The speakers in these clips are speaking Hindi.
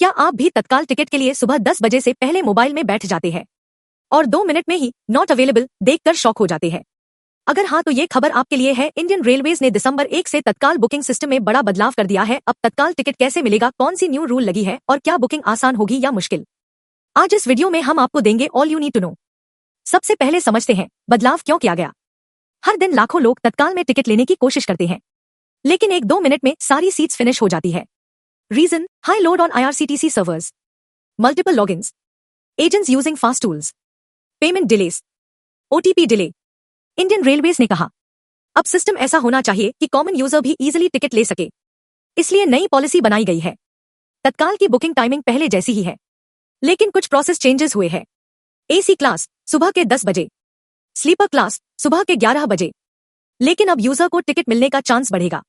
क्या आप भी तत्काल टिकट के लिए सुबह 10 बजे से पहले मोबाइल में बैठ जाते हैं और 2 मिनट में ही नॉट अवेलेबल देखकर शॉक हो जाते हैं? अगर हाँ तो ये खबर आपके लिए है। इंडियन रेलवेज ने दिसंबर 1 से तत्काल बुकिंग सिस्टम में बड़ा बदलाव कर दिया है। अब तत्काल टिकट कैसे मिलेगा, कौन सी न्यू रूल लगी है और क्या बुकिंग आसान होगी या मुश्किल, आज इस वीडियो में हम आपको देंगे all you need to know. सबसे पहले समझते हैं बदलाव क्यों किया गया। हर दिन लाखों लोग तत्काल में टिकट लेने की कोशिश करते हैं, लेकिन 1-2 मिनट में सारी सीट्स फिनिश हो जाती है। Reason, high load on IRCTC servers, multiple logins, agents using fast tools, payment delays, OTP delay. Indian railways ने कहा अब सिस्टम ऐसा होना चाहिए कि कॉमन यूजर भी इजीली टिकट ले सके, इसलिए नई पॉलिसी बनाई गई है। तत्काल की बुकिंग टाइमिंग पहले जैसी ही है, लेकिन कुछ प्रोसेस चेंजेस हुए हैं। AC क्लास सुबह के 10 बजे, स्लीपर क्लास सुबह के 11 बजे। लेकिन अब यूजर को टिकट मिलने का चांस बढ़ेगा,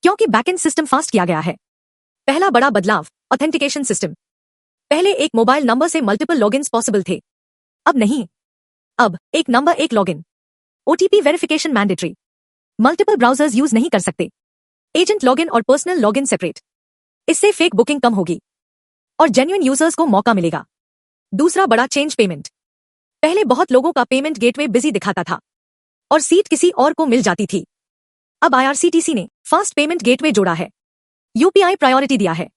क्योंकि बैकएंड सिस्टम फास्ट किया गया है। पहला बड़ा बदलाव, ऑथेंटिकेशन सिस्टम। पहले एक मोबाइल नंबर से मल्टीपल लॉगिन्स पॉसिबल थे, अब नहीं। अब एक नंबर एक login. OTP verification mandatory. Multiple browsers use नहीं कर सकते। एजेंट लॉगिन और पर्सनल लॉगिन सेपरेट। इससे फेक बुकिंग कम होगी और जेन्युइन यूजर्स को मौका मिलेगा। दूसरा बड़ा चेंज, पेमेंट। पहले बहुत लोगों का पेमेंट गेटवे बिजी दिखाता था और सीट किसी और को मिल जाती थी। अब IRCTC ने फास्ट पेमेंट गेटवे जोड़ा है, UPI प्रायोरिटी दिया है,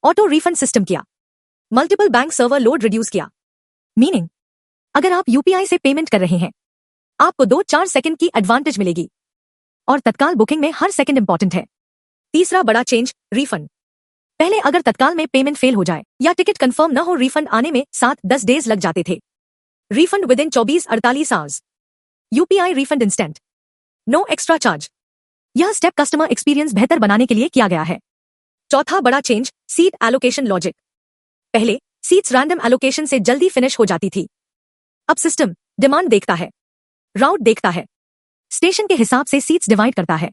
ऑटो रिफंड सिस्टम किया, multiple bank server load reduce किया। मीनिंग, अगर आप UPI से पेमेंट कर रहे हैं, आपको 2-4 सेकंड की एडवांटेज मिलेगी और तत्काल बुकिंग में हर सेकंड इंपॉर्टेंट है। तीसरा बड़ा चेंज, रिफंड। पहले अगर तत्काल में पेमेंट फेल हो जाए या टिकट कंफर्म न हो, रिफंड आने में 7-10 डेज लग जाते थे। Refund within 24-48 hours. UPI refund instant, no extra charge. यह स्टेप कस्टमर एक्सपीरियंस बेहतर बनाने के लिए किया गया है। चौथा बड़ा चेंज, सीट एलोकेशन लॉजिक। पहले सीट्स रैंडम एलोकेशन से जल्दी फिनिश हो जाती थी, अब सिस्टम डिमांड देखता है, राउट देखता है, स्टेशन के हिसाब से सीट्स डिवाइड करता है।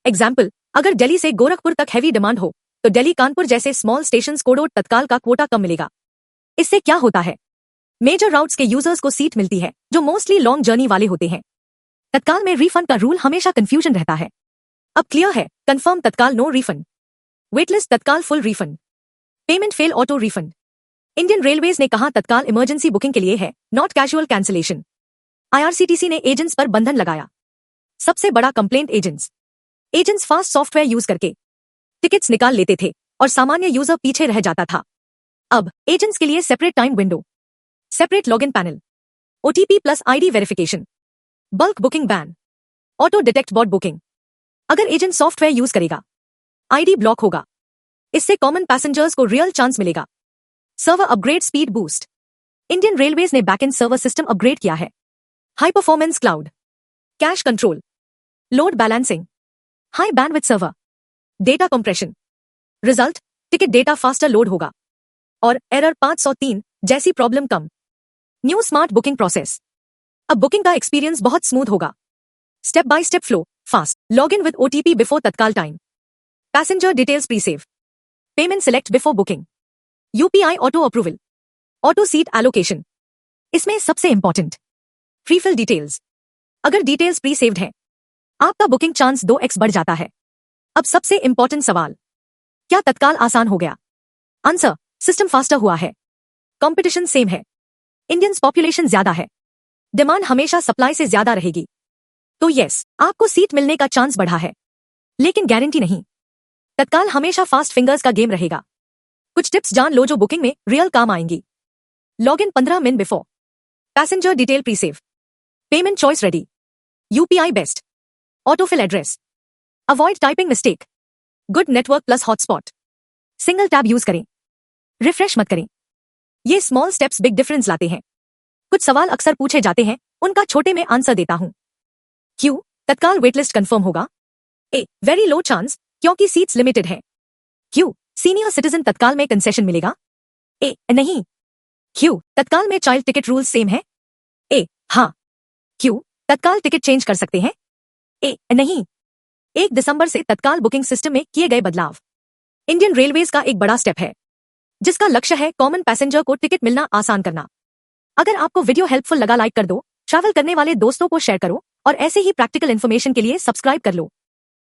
एग्जाम्पल, अगर दिल्ली से गोरखपुर तक हैवी डिमांड हो तो दिल्ली कानपुर जैसे स्मॉल स्टेशंस को तत्काल का क्वोटा कम मिलेगा। इससे क्या होता है, मेजर राउट्स के यूजर्स को सीट मिलती है जो मोस्टली लॉन्ग जर्नी वाले होते हैं। तत्काल में रिफंड का रूल हमेशा कंफ्यूजन रहता है, अब क्लियर है। कंफर्म तत्काल नो रिफंड, वेटलिस्ट तत्काल full refund, payment fail auto refund. Indian railways ने कहा तत्काल इमरजेंसी बुकिंग के लिए है, नॉट कैजुअल कैंसिलेशन। IRCTC ने एजेंट्स पर बंधन लगाया। सबसे बड़ा complaint, agents fast software use करके टिकट्स निकाल लेते थे और सामान्य यूजर पीछे रह जाता था। अब एजेंट्स के लिए separate time window, separate login panel, OTP plus ID verification, bulk booking ban, auto detect bot booking. अगर एजेंट सॉफ्टवेयर यूज करेगा, ID ब्लॉक होगा। इससे कॉमन पैसेंजर्स को रियल चांस मिलेगा। Server upgrade, speed boost. Indian railways ने बैकएंड सर्वर सिस्टम अपग्रेड किया है। High performance cloud, cache control, load balancing, high bandwidth server, data compression. Result, ticket data faster load होगा और एरर 503 जैसी प्रॉब्लम कम। New smart booking process. अब बुकिंग का एक्सपीरियंस बहुत स्मूथ होगा। Step by step flow, fast login with OTP before Tatkal time, passenger details presave, payment select before booking, UPI auto approval, auto seat allocation. इसमें सबसे इंपॉर्टेंट, प्रीफिल डिटेल्स। अगर डिटेल्स प्री सेव्ड हैं, आपका बुकिंग चांस 2x बढ़ जाता है। अब सबसे इंपॉर्टेंट सवाल, क्या तत्काल आसान हो गया? आंसर, सिस्टम फास्टर हुआ है, कंपटीशन सेम है, इंडियंस पॉपुलेशन ज्यादा है, डिमांड हमेशा सप्लाई से ज्यादा रहेगी। तो यस, आपको सीट मिलने का चांस बढ़ा है, लेकिन गारंटी नहीं। तत्काल हमेशा फास्ट फिंगर्स का गेम रहेगा। कुछ टिप्स जान लो जो बुकिंग में रियल काम आएंगी। Login 15 minute before, passenger detail presave, payment choice ready, UPI best, autofill address, avoid typing mistake, good network plus hotspot, single tab use करें, रिफ्रेश मत करें। ये स्मॉल स्टेप्स बिग डिफरेंस लाते हैं। कुछ सवाल अक्सर पूछे जाते हैं, उनका छोटे में आंसर देता हूं। क्यों तत्काल वेटलिस्ट कंफर्म होगा? ए, वेरी लो चांस, क्योंकि सीट्स लिमिटेड हैं। क्यों सीनियर सिटीजन तत्काल में कंसेशन मिलेगा? ए, नहीं। क्यों तत्काल में चाइल्ड टिकट रूल्स सेम है? ए, हाँ। क्यों तत्काल टिकट चेंज कर सकते हैं? ए, नहीं। 1 दिसंबर से तत्काल बुकिंग सिस्टम में किए गए बदलाव इंडियन रेलवेज का एक बड़ा स्टेप है, जिसका लक्ष्य है कॉमन पैसेंजर को टिकट मिलना आसान करना। अगर आपको वीडियो हेल्पफुल लगा, लाइक कर दो, ट्रैवल करने वाले दोस्तों को शेयर करो और ऐसे ही प्रैक्टिकल इन्फॉर्मेशन के लिए सब्सक्राइब कर लो।